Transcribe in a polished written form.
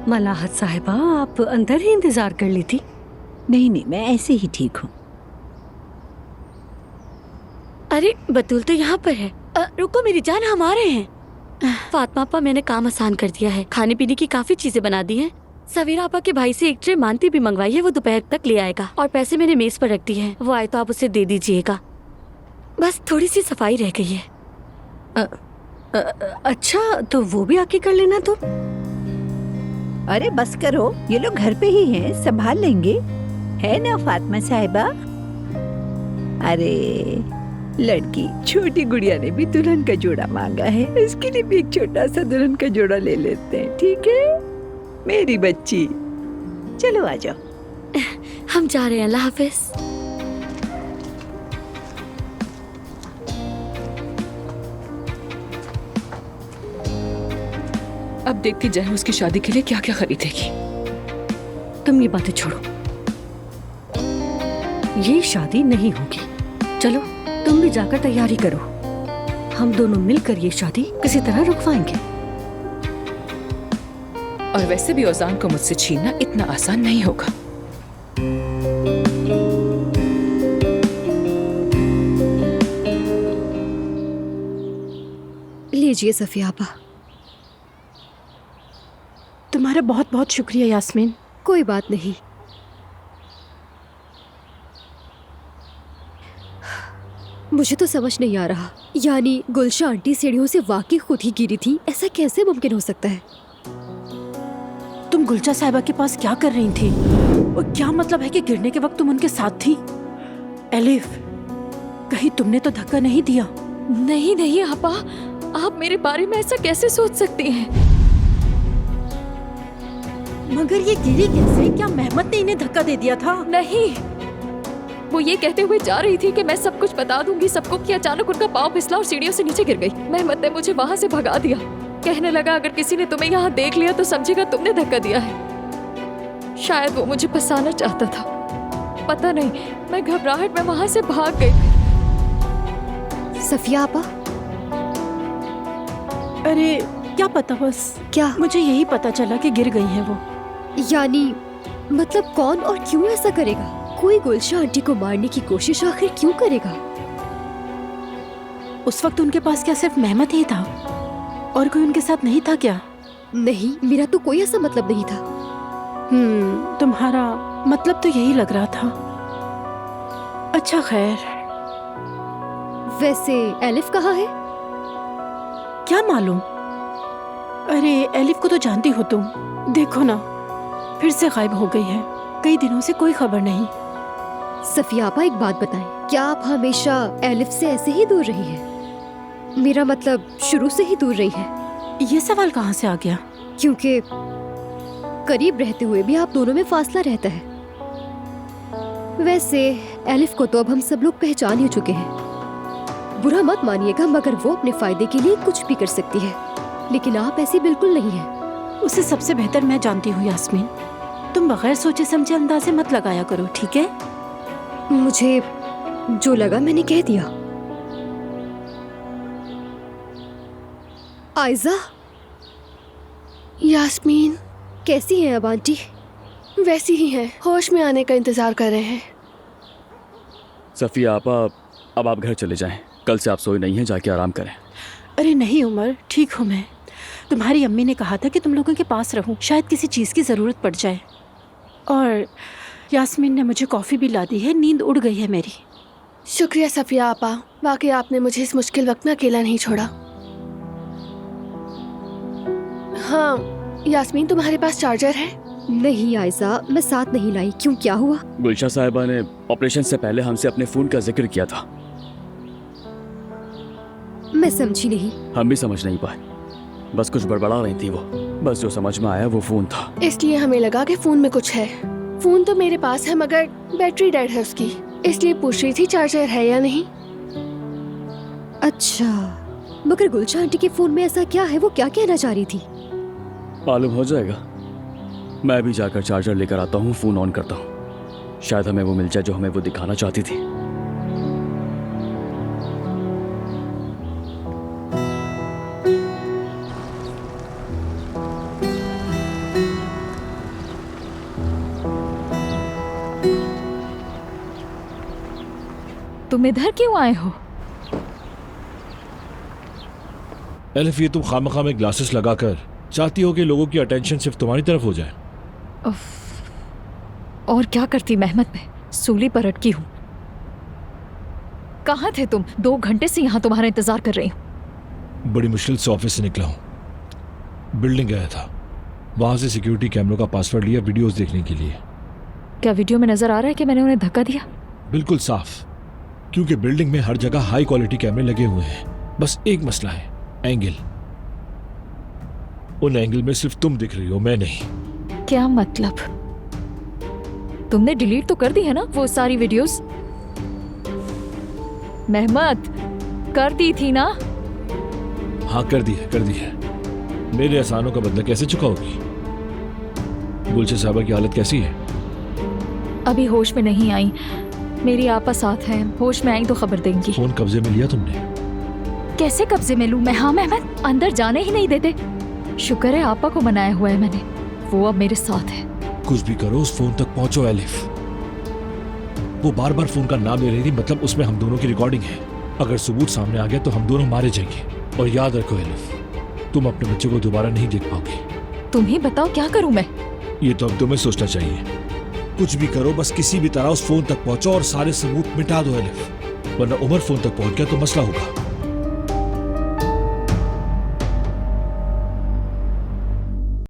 मलाहत साहिबा, आप अंदर ही इंतजार कर ली थी? नहीं नहीं, मैं ऐसे ही ठीक हूँ। अरे बतूल तो यहाँ पर है। रुको मेरी जान, हम आ रहे हैं। फातिमा आपा, मैंने काम आसान कर दिया है। खाने पीने की काफी चीजें बना दी हैं। सवेरा आपा के भाई से एक ट्रे मानती भी मंगवाई है, वो दोपहर तक ले आएगा। और पैसे मैंने मेज पर रख दिए हैं, वो आए तो आप उसे दे दीजिएगा। बस थोड़ी सी सफाई रह गई है। अच्छा, तो वो भी आके कर लेना तो। अरे बस करो, ये लोग घर पे ही हैं, संभाल लेंगे, है ना फातिमा साहिबा? अरे लड़की, छोटी गुड़िया ने भी दुल्हन का जोड़ा मांगा है, इसके लिए भी एक छोटा सा दुल्हन का जोड़ा ले लेते हैं, ठीक है मेरी बच्ची? चलो आ जाओ। हम जा रहे हैं, अल्लाह हाफिज। अब देखती जहन उसकी शादी के लिए क्या क्या खरीदेगी। तुम ये बातें छोड़ो, ये शादी नहीं होगी। चलो तुम भी जाकर तैयारी करो, हम दोनों मिलकर ये शादी किसी तरह रुकवाएंगे। और वैसे भी औजान को मुझसे छीनना इतना आसान नहीं होगा। लीजिए सफिया आपा। तुम्हारा बहुत बहुत शुक्रिया यास्मीन। कोई बात नहीं। मुझे तो समझ नहीं आ रहा, यानी गुलशा आंटी सीढ़ियों से वाकई खुद ही गिरी थी, ऐसा कैसे मुमकिन हो सकता है? तुम गुलचा साहिबा के पास क्या कर रही थी? और क्या मतलब है कि गिरने के वक्त तुम उनके साथ थी? एलिफ, कहीं तुमने तो धक्का नहीं दिया? नहीं नहीं आपा, आप मेरे बारे में ऐसा कैसे सोच सकती हैं? मगर ये गिरी कैसे? क्या मेहमत ने इन्हें धक्का दे दिया था? नहीं, वो ये कहते हुए जा रही थी कि मैं सब कुछ बता दूंगी सबको, कि अचानक उनका पाँव फिसला और सीढ़ियों से नीचे गिर गई। मेहमत ने मुझे वहाँ से भगा दिया। कहने लगा अगर किसी ने तुम्हें यहाँ देख लिया तो समझेगा तुमने धक्का दिया है। शायद वो मुझे फंसाना चाहता था, पता नहीं। मैं घबराहट में वहाँ से भाग गई। सफिया आपा, अरे क्या पता, बस क्या? मुझे यही पता चला कि गिर गई हैं वो। यानी मतलब कौन और क्यों ऐसा करेगा? कोई गुलशा आंटी को मारने की कोशिश आखिर क्यों करेगा? उस वक्त उनके पास क्या सिर्फ मेहमत ही था और कोई उनके साथ नहीं था क्या? नहीं, मेरा तो कोई ऐसा मतलब नहीं था। तुम्हारा मतलब तो यही लग रहा था। अच्छा खैर। वैसे एलिफ कहाँ है? क्या मालूम। अरे एलिफ को तो जानती हो तुम, देखो ना फिर से गायब हो गई है, कई दिनों से कोई खबर नहीं। सफिया आपा, एक बात बताएं, क्या आप हमेशा एलिफ से ऐसे ही दूर रही हैं? मेरा मतलब शुरू से ही दूर रही है। ये सवाल कहाँ से आ गया? क्योंकि करीब रहते हुए भी आप दोनों में फासला रहता है। वैसे एलिफ को तो अब हम सब लोग पहचान ही चुके हैं। बुरा मत मानिएगा, मगर वो अपने फायदे के लिए कुछ भी कर सकती है, लेकिन आप ऐसी बिल्कुल नहीं है। उसे सबसे बेहतर मैं जानती हूँ यास्मीन, तुम बगैर सोचे समझे अंदाजे मत लगाया करो, ठीक है? मुझे जो लगा मैंने कह दिया। आयजा। यास्मीन, कैसी हैं अब आंटी? वैसी ही हैं, होश में आने का इंतजार कर रहे हैं। सफिया आपा, अब आप घर चले जाएं, कल से आप सोए नहीं हैं, जाके आराम करें। अरे नहीं उमर, ठीक हूँ मैं। तुम्हारी अम्मी ने कहा था कि तुम लोगों के पास रहूं, शायद किसी चीज़ की ज़रूरत पड़ जाए। और यास्मीन ने मुझे कॉफ़ी भी ला दी है, नींद उड़ गई है मेरी। शुक्रिया सफिया आपा, वाकई आपने मुझे इस मुश्किल वक्त में अकेला नहीं छोड़ा। हाँ यास्मीन, तुम्हारे पास चार्जर है? नहीं आयजा, मैं साथ नहीं लाई। क्यों, क्या हुआ? गुलशा साहिबा ने ऑपरेशन से पहले हमसे अपने फ़ोन का जिक्र किया था। मैं समझी नहीं। हम भी समझ नहीं पाए, बस कुछ बड़बड़ा रही थी वो, बस जो समझ में आया वो फ़ोन था। इसलिए हमें लगा कि फ़ोन में कुछ है। फ़ोन तो मेरे पास है मगर बैटरी डेड है उसकी, इसलिए पूछ रही थी चार्जर है या नहीं। अच्छा, मगर गुलशा आंटी के फ़ोन में ऐसा क्या है? वो क्या कहना चाह रही थी? मालूम हो जाएगा। मैं भी जाकर चार्जर लेकर आता हूँ, फ़ोन ऑन करता हूँ, शायद हमें वो मिल जाए जो हमें वो दिखाना चाहती थी। तुम इधर क्यों आए हो? एलिफ, ये तुम खामखा में ग्लासेस लगाकर चाहती हो कि लोगों की अटेंशन सिर्फ तुम्हारी तरफ हो जाए? और क्या करती मेहमत, में सूली पर अटकी हूँ। कहाँ थे तुम? 2 घंटे से यहाँ तुम्हारा इंतजार कर रही हूँ। बड़ी मुश्किल से ऑफिस से निकला हूँ। बिल्डिंग गया था, वहां से सिक्योरिटी कैमरों का पासवर्ड लिया वीडियोस देखने के लिए। क्या वीडियो में नजर आ रहा है कि मैंने उन्हें धक्का दिया? बिल्कुल साफ, क्योंकि बिल्डिंग में हर जगह हाई क्वालिटी कैमरे लगे हुए हैं। बस एक मसला है, एंगल। उन एंगल में सिर्फ तुम दिख रही हो, मैं नहीं। क्या मतलब? तुमने डिलीट तो कर दी है ना वो सारी वीडियोस? मेहमत, कर दी थी ना? हाँ कर दी है। मेरे एहसानों का बदला कैसे चुकाओगी? गुलशन साहबा की हालत कैसी है? अभी होश में नहीं आई। मेरी आपा साथ है, होश में आई तो खबर देंगी। फोन कब्जे में लिया तुमने? कैसे कब्जे में लूं मैं? हाँ मेहमत, अंदर जाने ही नहीं देते। शुक्र है आपा को मनाया हुआ है मैंने, वो अब मेरे साथ है। कुछ भी करो उस फोन तक पहुंचो एलिफ। वो बार बार फोन का नाम ले रही थी, मतलब उसमें हम दोनों की रिकॉर्डिंग है। अगर सबूत सामने आ गया तो हम दोनों मारे जाएंगे। और याद रखो एलिफ, तुम अपने बच्चे को दोबारा नहीं देख पाओगे। तुम ही बताओ क्या करूं मैं? ये तो अब तुम्हें सोचना चाहिए। कुछ भी करो, बस किसी भी तरह उस फोन तक पहुंचो और सारे सबूत मिटा दो एलिफ, वरना उमर फोन तक पहुंच गया तो मसला होगा।